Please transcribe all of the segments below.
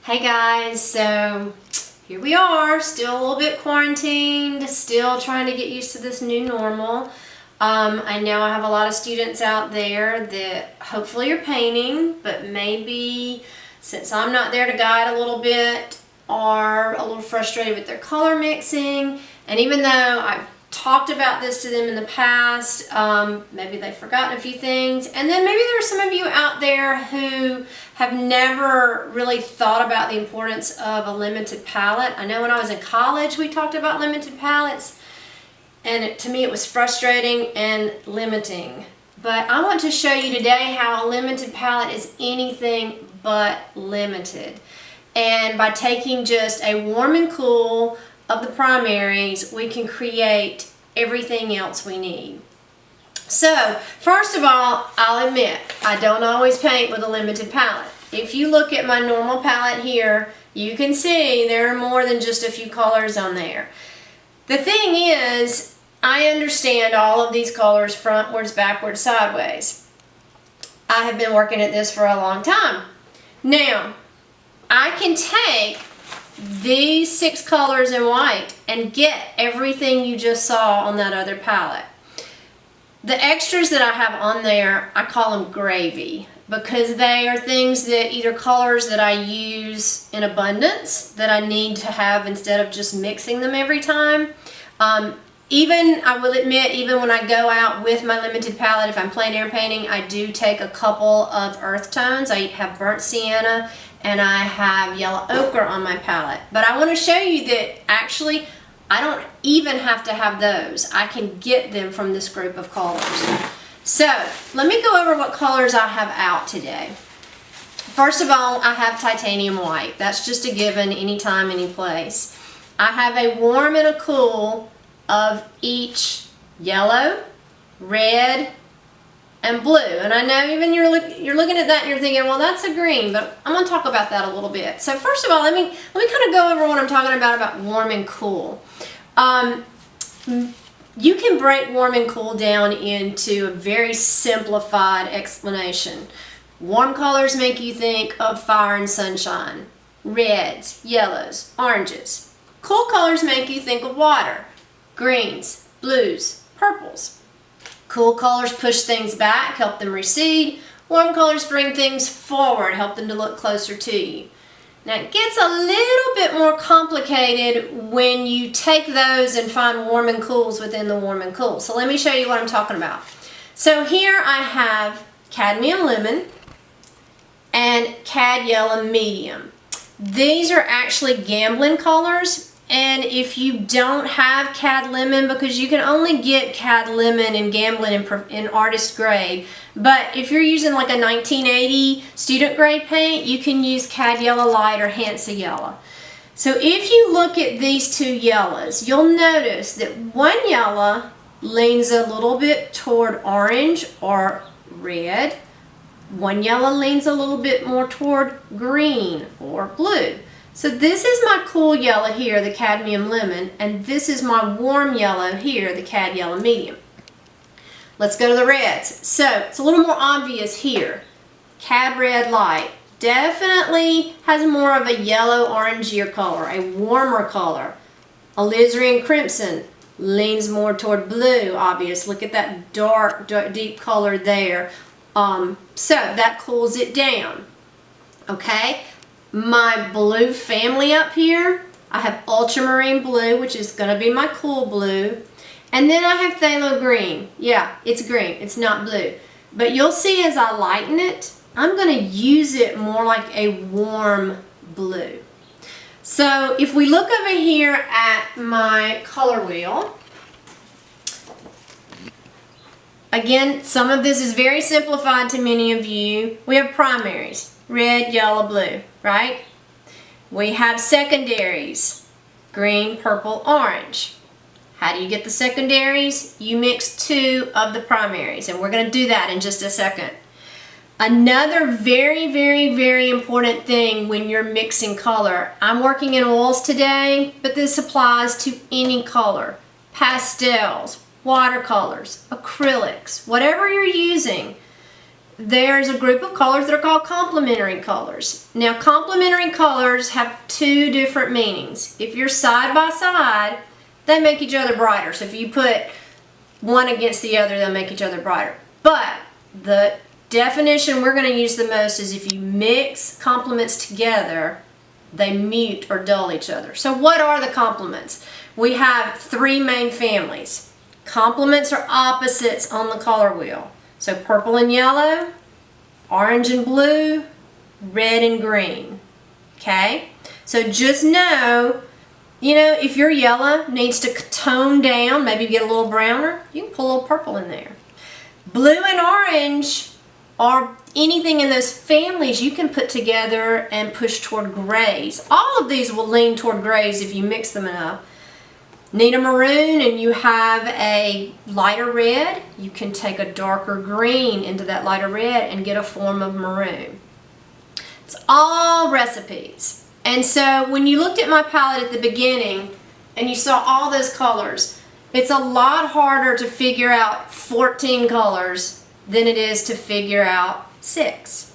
Hey guys, so here we are, still a little bit quarantined, still trying to get used to this new normal. I know I have a lot of students out there that hopefully are painting, but maybe since I'm not there to guide a little bit, are a little frustrated with their color mixing. And even though I've talked about this to them in the past, maybe they've forgotten a few things. And then maybe there are some of you out there who have never really thought about the importance of a limited palette. I know when I was in college we talked about limited palettes, and to me it was frustrating and limiting. But I want to show you today how a limited palette is anything but limited. And by taking just a warm and cool of the primaries, we can create everything else we need. So, first of all, I'll admit, I don't always paint with a limited palette. If you look at my normal palette here, you can see there are more than just a few colors on there. The thing is, I understand all of these colors frontwards, backwards, sideways. I have been working at this for a long time. Now, I can take these 6 colors in white and get everything you just saw on that other palette. The extras that I have on there, I call them gravy, because they are things that either colors that I use in abundance that I need to have instead of just mixing them every time. Even, I will admit, even when I go out with my limited palette, if I'm plein air painting, I do take a couple of earth tones. I have burnt sienna and I have yellow ochre on my palette. But I want to show you that actually I don't even have to have those. I can get them from this group of colors. So let me go over what colors I have out today. First of all, I have titanium white. That's just a given anytime, any place. I have a warm and a cool of each yellow, red, and blue. And I know even you're looking at that and you're thinking, well, that's a green, but I'm going to talk about that a little bit. So first of all, let me kind of go over what I'm talking about warm and cool. You can break warm and cool down into a very simplified explanation. Warm colors make you think of fire and sunshine. Reds, yellows, oranges. Cool colors make you think of water. Greens, blues, purples. Cool colors push things back, help them recede. Warm colors bring things forward, help them to look closer to you. Now it gets a little bit more complicated when you take those and find warm and cools within the warm and cool. So let me show you what I'm talking about. So here I have cadmium lemon and cad yellow medium. These are actually gambling colors. And if you don't have cad lemon, because you can only get cad lemon and gambling in artist grade, but if you're using like a 1980 student grade paint, you can use cad yellow light or Hansa yellow. So if you look at these two yellows, you'll notice that one yellow leans a little bit toward orange or red. One yellow leans a little bit more toward green or blue. So this is my cool yellow here, the cadmium lemon, and this is my warm yellow here, the cad yellow medium. Let's go to the reds. So it's a little more obvious here. Cad red light definitely has more of a yellow orangier color, a warmer color. Alizarin crimson leans more toward blue, obvious. Look at that dark, deep color there. So that cools it down. Okay. My blue family up here, I have ultramarine blue, which is going to be my cool blue. And then I have phthalo green. Yeah, it's green. It's not blue. But you'll see as I lighten it, I'm going to use it more like a warm blue. So if we look over here at my color wheel, again, some of this is very simplified to many of you. We have primaries. Red, yellow, blue, right? We have secondaries, green, purple, orange. How do you get the secondaries? You mix 2 of the primaries, and we're going to do that in just a second. Another very, very, very important thing when you're mixing color, I'm working in oils today, but this applies to any color. Pastels, watercolors, acrylics, whatever you're using. there's a group of colors that are called complementary colors. Now, complementary colors have two different meanings. If you're side by side, they make each other brighter. So if you put one against the other, they'll make each other brighter. But the definition we're going to use the most is if you mix complements together, they mute or dull each other. So what are the complements? We have three main families. Complements are opposites on the color wheel. So purple and yellow, orange and blue, red and green. Okay? So just know, if your yellow needs to tone down, maybe get a little browner, you can put a little purple in there. Blue and orange are anything in those families you can put together and push toward grays. All of these will lean toward grays if you mix them enough. Need a maroon and you have a lighter red, you can take a darker green into that lighter red and get a form of maroon. It's all recipes. And so when you looked at my palette at the beginning and you saw all those colors, it's a lot harder to figure out 14 colors than it is to figure out 6.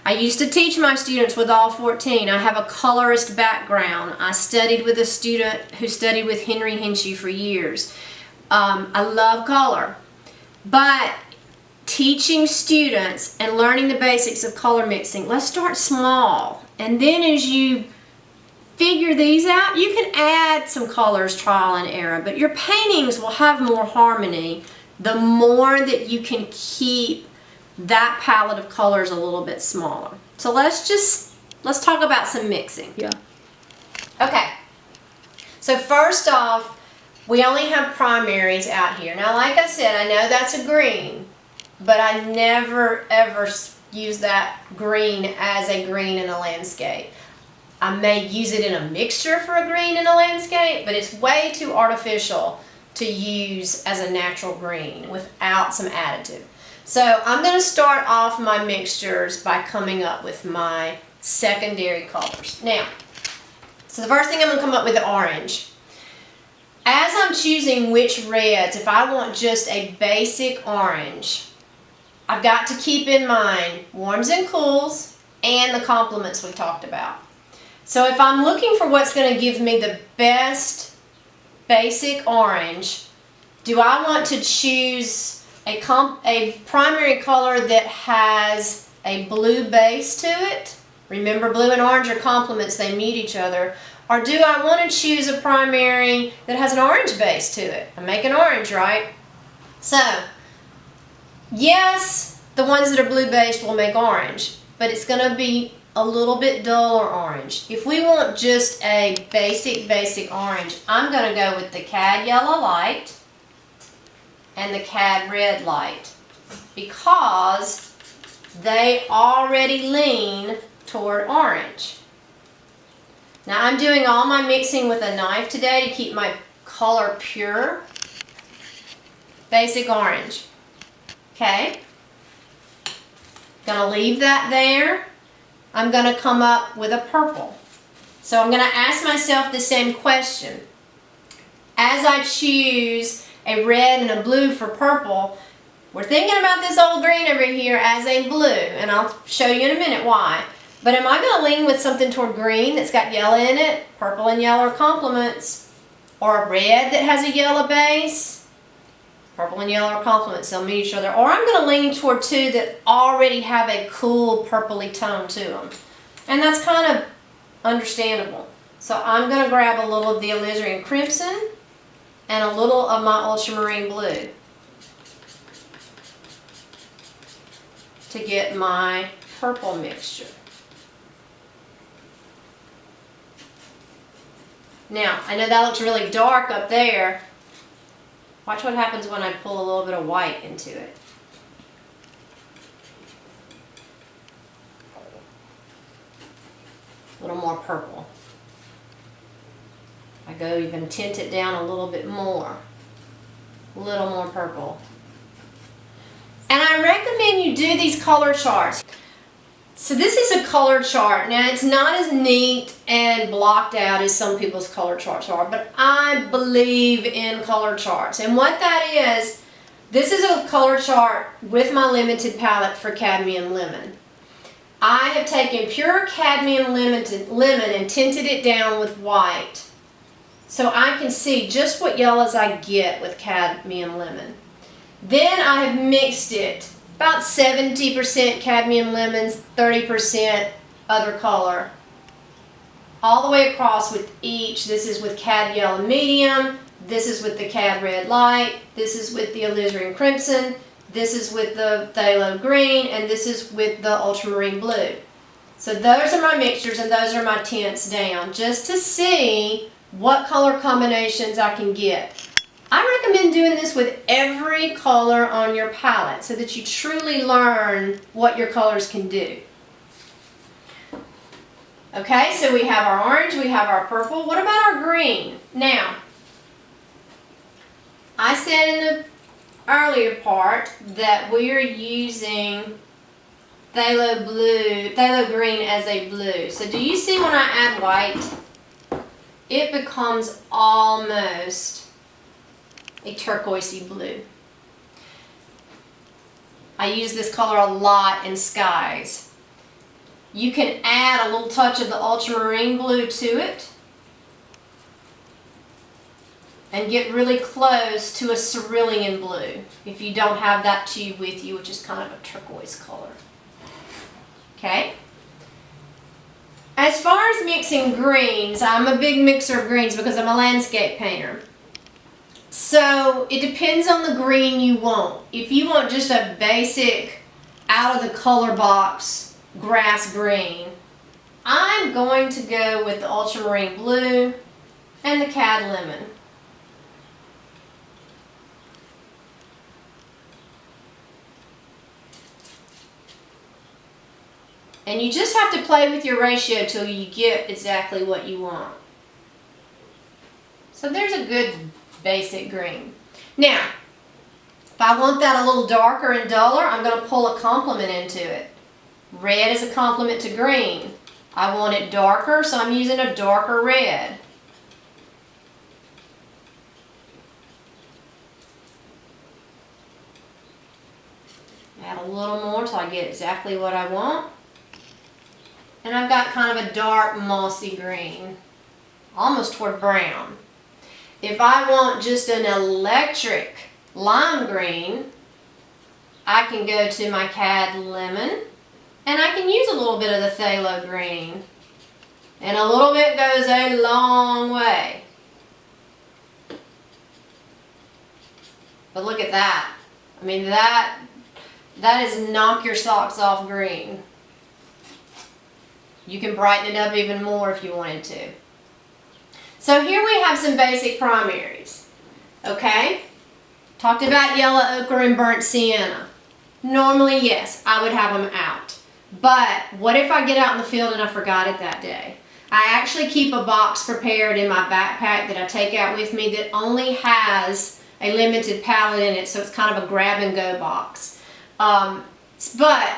I used to teach my students with all 14. I have a colorist background. I studied with a student who studied with Henry Hinchy for years. I love color. But teaching students and learning the basics of color mixing, let's start small. And then as you figure these out, you can add some colors, trial and error. But your paintings will have more harmony the more that you can keep that palette of colors a little bit smaller. So let's talk about some mixing. Yeah. Okay. So first off, we only have primaries out here. Now, like I said, I know that's a green, but I never ever use that green as a green in a landscape. I may use it in a mixture for a green in a landscape, but it's way too artificial to use as a natural green without some additive. So I'm going to start off my mixtures by coming up with my secondary colors. Now, so the first thing I'm going to come up with is orange. As I'm choosing which reds, if I want just a basic orange, I've got to keep in mind warms and cools and the complements we talked about. So if I'm looking for what's going to give me the best basic orange, do I want to choose a primary color that has a blue base to it? Remember, blue and orange are complements, they meet each other. Or do I want to choose a primary that has an orange base to it? I'm making orange, right? So, yes, the ones that are blue based will make orange, but it's going to be a little bit duller orange. If we want just a basic orange, I'm going to go with the Cad Yellow Light and the Cad Red Light because they already lean toward orange. Now I'm doing all my mixing with a knife today to keep my color pure. Basic orange. Okay? Gonna leave that there. I'm gonna come up with a purple. So I'm gonna ask myself the same question. As I choose a red and a blue for purple, we're thinking about this old green over here as a blue, and I'll show you in a minute why. But am I going to lean with something toward green that's got yellow in it? Purple and yellow are complements. Or a red that has a yellow base? Purple and yellow are complements, they'll meet each other. Or I'm going to lean toward two that already have a cool purpley tone to them. And that's kind of understandable. So I'm going to grab a little of the alizarin crimson and a little of my ultramarine blue to get my purple mixture. Now, I know that looks really dark up there. Watch what happens when I pull a little bit of white into it. A little more purple. I go even tint it down a little bit more. A little more purple. And I recommend you do these color charts. So this is a color chart. Now it's not as neat and blocked out as some people's color charts are, but I believe in color charts. And what that is, This is a color chart with my limited palette for cadmium lemon. I have taken pure cadmium lemon and tinted it down with white so I can see just what yellows I get with cadmium lemon. Then I have mixed it, about 70% cadmium lemons, 30% other color, all the way across with each. This is with cad yellow medium, this is with the cad red light, this is with the alizarin crimson, this is with the phthalo green, and this is with the ultramarine blue. So those are my mixtures and those are my tints down, just to see what color combinations I can get. I recommend doing this with every color on your palette so that you truly learn what your colors can do. Okay, so we have our orange, we have our purple. What about our green? Now, I said in the earlier part that we are using phthalo green as a blue. So do you see when I add white, it becomes almost a turquoisey blue. I use this color a lot in skies. You can add a little touch of the ultramarine blue to it and get really close to a cerulean blue if you don't have that tube with you, which is kind of a turquoise color. Okay? As far as mixing greens, I'm a big mixer of greens because I'm a landscape painter. So it depends on the green you want. If you want just a basic out of the color box grass green, I'm going to go with the ultramarine blue and the cad lemon. And you just have to play with your ratio till you get exactly what you want. So there's a good basic green. Now, if I want that a little darker and duller, I'm going to pull a complement into it. Red is a complement to green. I want it darker, so I'm using a darker red. Add a little more till I get exactly what I want. And I've got kind of a dark mossy green, almost toward brown. If I want just an electric lime green, I can go to my cad lemon and I can use a little bit of the phthalo green. And a little bit goes a long way. But look at that. I mean, that is knock your socks off green. You can brighten it up even more if you wanted to. So here we have some basic primaries. Okay? Talked about yellow ochre and burnt sienna. Normally, yes, I would have them out. But what if I get out in the field and I forgot it that day? I actually keep a box prepared in my backpack that I take out with me that only has a limited palette in it, so it's kind of a grab and go box. But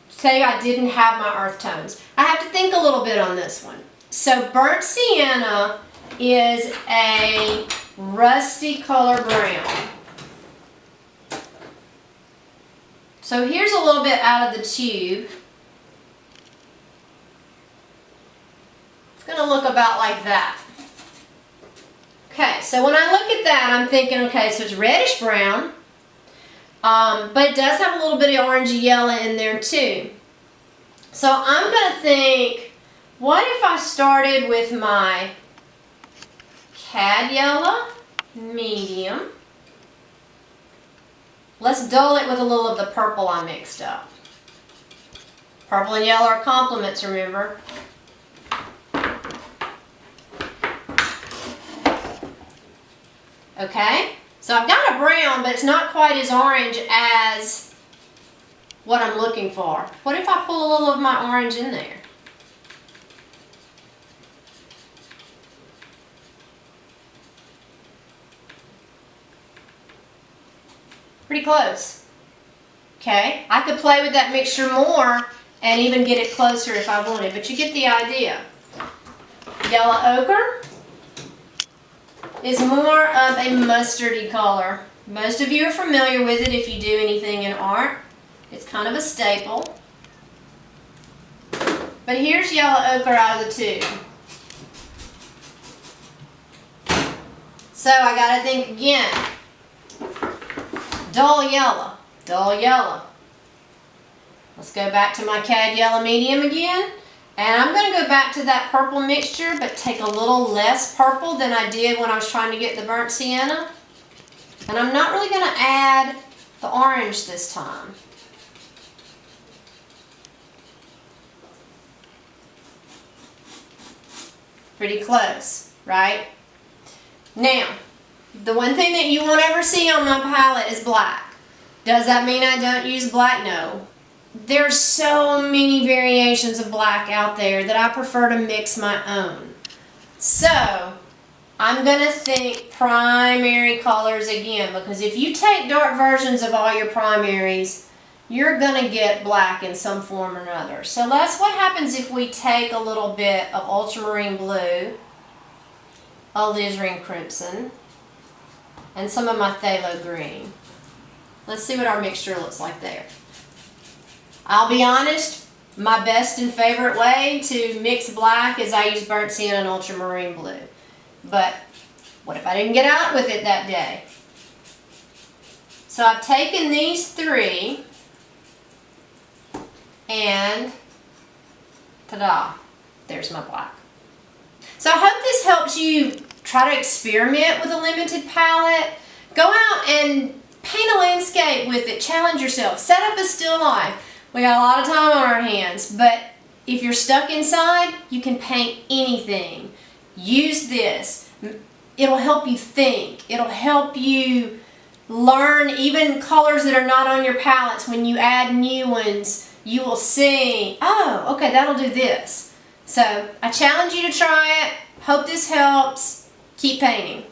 say I didn't have my earth tones. I have to think a little bit on this one. So burnt sienna is a rusty color brown. So here's a little bit out of the tube. It's going to look about like that. Okay, so when I look at that, I'm thinking, okay, so it's reddish brown. But it does have a little bit of orangey yellow in there too. So I'm going to think, what if I started with my cad yellow, medium. Let's dull it with a little of the purple I mixed up. Purple and yellow are complements, remember? Okay, so I've got a brown, but it's not quite as orange as what I'm looking for. What if I pull a little of my orange in there? Pretty close. Okay, I could play with that mixture more and even get it closer if I wanted, but you get the idea. Yellow ochre is more of a mustardy color. Most of you are familiar with it if you do anything in art. It's kind of a staple. But here's yellow ochre out of the tube. So I gotta think again. Dull yellow, dull yellow. Let's go back to my CAD yellow medium again. And I'm going to go back to that purple mixture, but take a little less purple than I did when I was trying to get the burnt sienna. And I'm not really going to add the orange this time. Pretty close, right? Now, the one thing that you won't ever see on my palette is black. Does that mean I don't use black? No. There's so many variations of black out there that I prefer to mix my own. So, I'm going to think primary colors again, because if you take dark versions of all your primaries, you're going to get black in some form or another. So that's what happens if we take a little bit of ultramarine blue, alizarin crimson, and some of my phthalo green. Let's see what our mixture looks like there. I'll be honest, my best and favorite way to mix black is I use burnt sienna and ultramarine blue. But what if I didn't get out with it that day? So I've taken these three and ta-da, there's my black. So I hope this helps you try to experiment with a limited palette. Go out and paint a landscape with it, challenge yourself, set up a still life. We got a lot of time on our hands, but if you're stuck inside, you can paint anything. Use this. It'll help you think. It'll help you learn even colors that are not on your palettes. When you add new ones, you will see, oh, okay, that'll do this. So I challenge you to try it. Hope this helps. Keep painting.